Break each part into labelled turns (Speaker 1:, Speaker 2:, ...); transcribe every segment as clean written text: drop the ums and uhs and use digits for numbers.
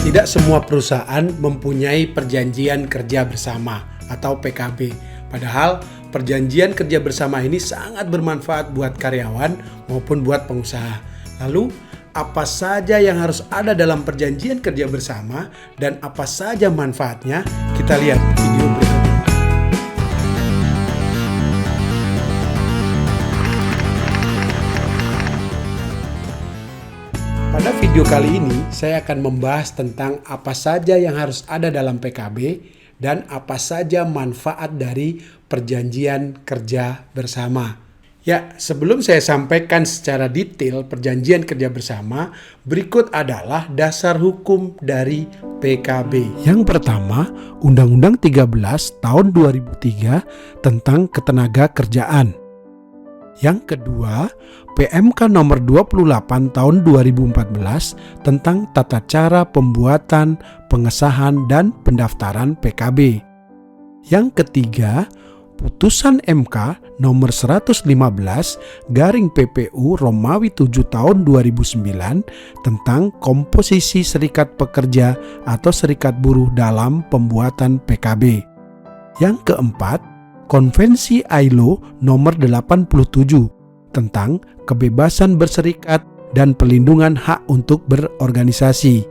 Speaker 1: Tidak semua perusahaan mempunyai perjanjian kerja bersama atau PKB. Padahal perjanjian kerja bersama ini sangat bermanfaat buat karyawan maupun buat pengusaha. Lalu, apa saja yang harus ada dalam perjanjian kerja bersama dan apa saja manfaatnya? Kita lihat video berikut. Pada video kali ini, saya akan membahas tentang apa saja yang harus ada dalam PKB dan apa saja manfaat dari perjanjian kerja bersama. Ya, sebelum saya sampaikan secara detail perjanjian kerja bersama, berikut adalah dasar hukum dari PKB. Yang pertama, Undang-Undang 13 tahun 2003 tentang Ketenagakerjaan. Yang kedua, PMK nomor 28 tahun 2014 tentang tata cara pembuatan, pengesahan, dan pendaftaran PKB. Yang ketiga, Putusan MK nomor 115 garing PPU Romawi 7 tahun 2009 tentang komposisi serikat pekerja atau serikat buruh dalam pembuatan PKB. Yang keempat, Konvensi ILO nomor 87 tentang kebebasan berserikat dan pelindungan hak untuk berorganisasi.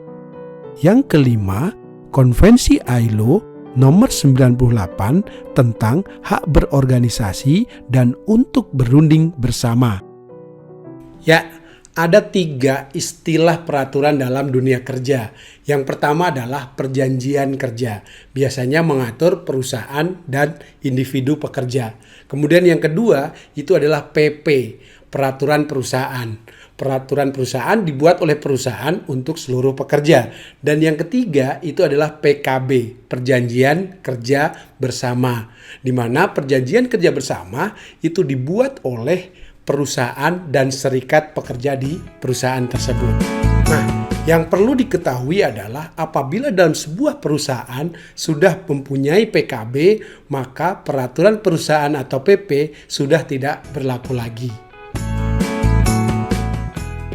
Speaker 1: Yang kelima, Konvensi ILO nomor 98 tentang hak berorganisasi dan untuk berunding bersama. Ya, ada 3 istilah peraturan dalam dunia kerja. Yang pertama adalah perjanjian kerja. Biasanya mengatur perusahaan dan individu pekerja. Kemudian yang kedua itu adalah PP, peraturan perusahaan. Peraturan perusahaan dibuat oleh perusahaan untuk seluruh pekerja. Dan yang ketiga itu adalah PKB, perjanjian kerja bersama. Di mana perjanjian kerja bersama itu dibuat oleh perusahaan dan serikat pekerja di perusahaan tersebut. Nah, yang perlu diketahui adalah apabila dalam sebuah perusahaan sudah mempunyai PKB, maka peraturan perusahaan atau PP sudah tidak berlaku lagi.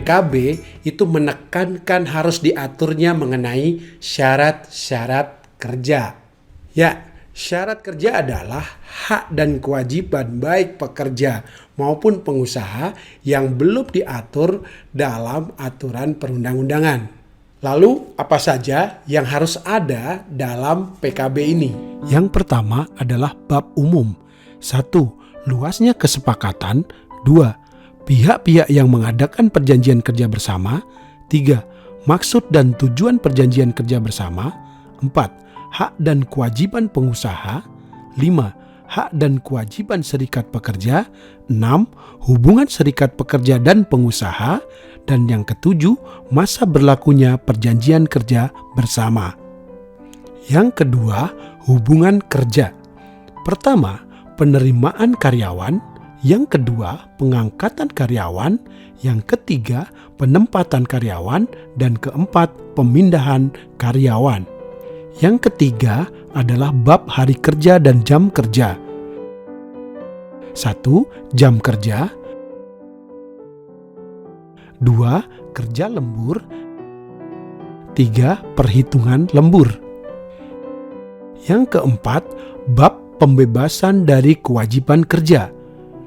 Speaker 1: PKB itu menekankan harus diaturnya mengenai syarat-syarat kerja. Ya, syarat kerja adalah hak dan kewajiban baik pekerja maupun pengusaha yang belum diatur dalam aturan perundang-undangan. Lalu, apa saja yang harus ada dalam PKB ini? Yang pertama adalah bab umum. 1. Luasnya kesepakatan. 2. Pihak-pihak yang mengadakan perjanjian kerja bersama. 3. Maksud dan tujuan perjanjian kerja bersama. 4. Hak dan kewajiban pengusaha. 5. Hak dan kewajiban serikat pekerja. 6. Hubungan serikat pekerja dan pengusaha. Dan yang ketujuh, masa berlakunya perjanjian kerja bersama. Yang kedua, hubungan kerja. Pertama, penerimaan karyawan. Yang kedua, pengangkatan karyawan. Yang ketiga, penempatan karyawan. Dan keempat, pemindahan karyawan. Yang ketiga adalah bab hari kerja dan jam kerja. 1. Jam kerja. 2. Kerja lembur. 3. Perhitungan lembur. Yang keempat, bab pembebasan dari kewajiban kerja.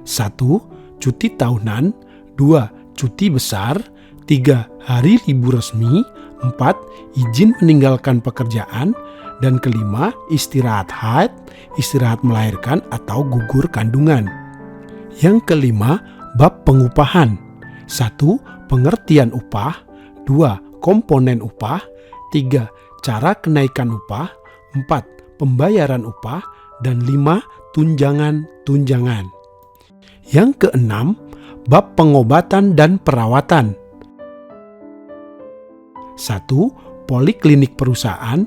Speaker 1: 1. Cuti tahunan. 2. Cuti besar. 3. Hari libur resmi. 4. Izin meninggalkan pekerjaan. Dan kelima, istirahat haid, istirahat melahirkan atau gugur kandungan. Yang kelima, bab pengupahan. 1. Pengertian upah. 2. Komponen upah. 3. Cara kenaikan upah. 4. Pembayaran upah. Dan 5. Tunjangan-tunjangan. Yang keenam, bab pengobatan dan perawatan. 1. Poliklinik perusahaan.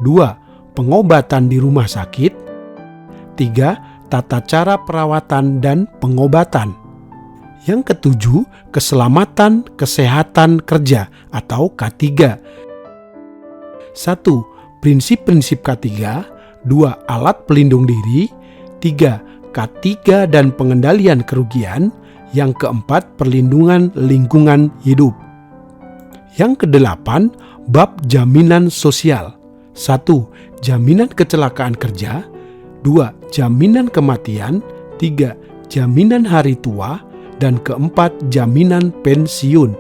Speaker 1: 2. Pengobatan di rumah sakit. 3. Tata cara perawatan dan pengobatan. Yang ketujuh, keselamatan kesehatan kerja atau K3. 1. Prinsip-prinsip K3. 2. Alat pelindung diri. 3. K3 dan pengendalian kerugian. Yang keempat, perlindungan lingkungan hidup. Yang kedelapan, bab jaminan sosial. 1. Jaminan kecelakaan kerja. 2. Jaminan kematian. 3. Jaminan hari tua. Dan keempat, jaminan pensiun.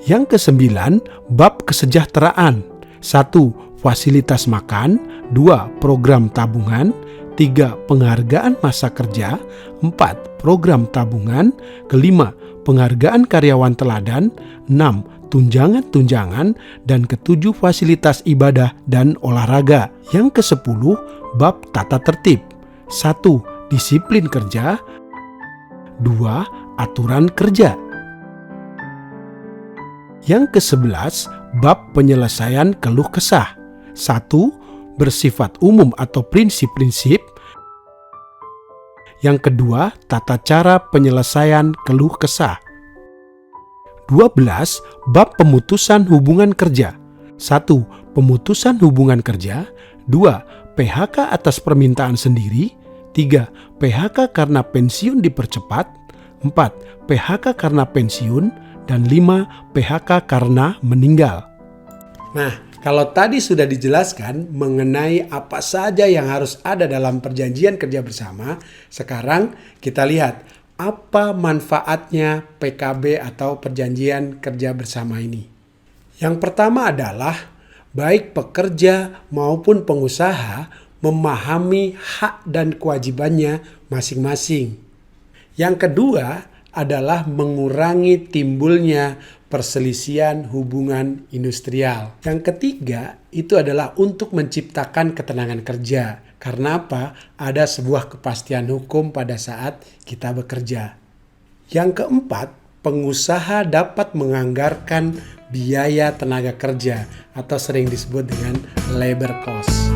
Speaker 1: Yang kesembilan, bab kesejahteraan. 1. Fasilitas makan. 2. Program tabungan. 3. Penghargaan masa kerja. 4. Program tabungan. Kelima, penghargaan karyawan teladan. 6. Tunjangan-tunjangan. Dan ketujuh, fasilitas ibadah dan olahraga. Yang kesepuluh, bab tata tertib. 1. Disiplin kerja. 2. Aturan kerja. Yang ke-11, bab penyelesaian keluh kesah. 1. Bersifat umum atau prinsip-prinsip. Yang kedua, tata cara penyelesaian keluh kesah. 12. Bab pemutusan hubungan kerja. 1. Pemutusan hubungan kerja. 2. PHK atas permintaan sendiri. 3. PHK karena pensiun dipercepat. 4. PHK karena pensiun. Dan 5. PHK karena meninggal. Nah, kalau tadi sudah dijelaskan mengenai apa saja yang harus ada dalam perjanjian kerja bersama, sekarang kita lihat apa manfaatnya PKB atau perjanjian kerja bersama ini. Yang pertama adalah baik pekerja maupun pengusaha memahami hak dan kewajibannya masing-masing. Yang kedua adalah mengurangi timbulnya perselisihan hubungan industrial. Yang ketiga itu adalah untuk menciptakan ketenangan kerja. Karena apa? Ada sebuah kepastian hukum pada saat kita bekerja. Yang keempat, pengusaha dapat menganggarkan biaya tenaga kerja atau sering disebut dengan labor cost.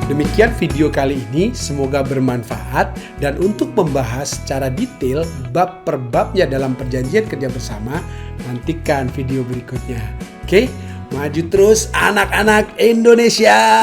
Speaker 1: Demikian video kali ini, semoga bermanfaat, dan untuk membahas secara detail bab per babnya dalam perjanjian kerja bersama, nantikan video berikutnya. Oke, maju terus anak-anak Indonesia!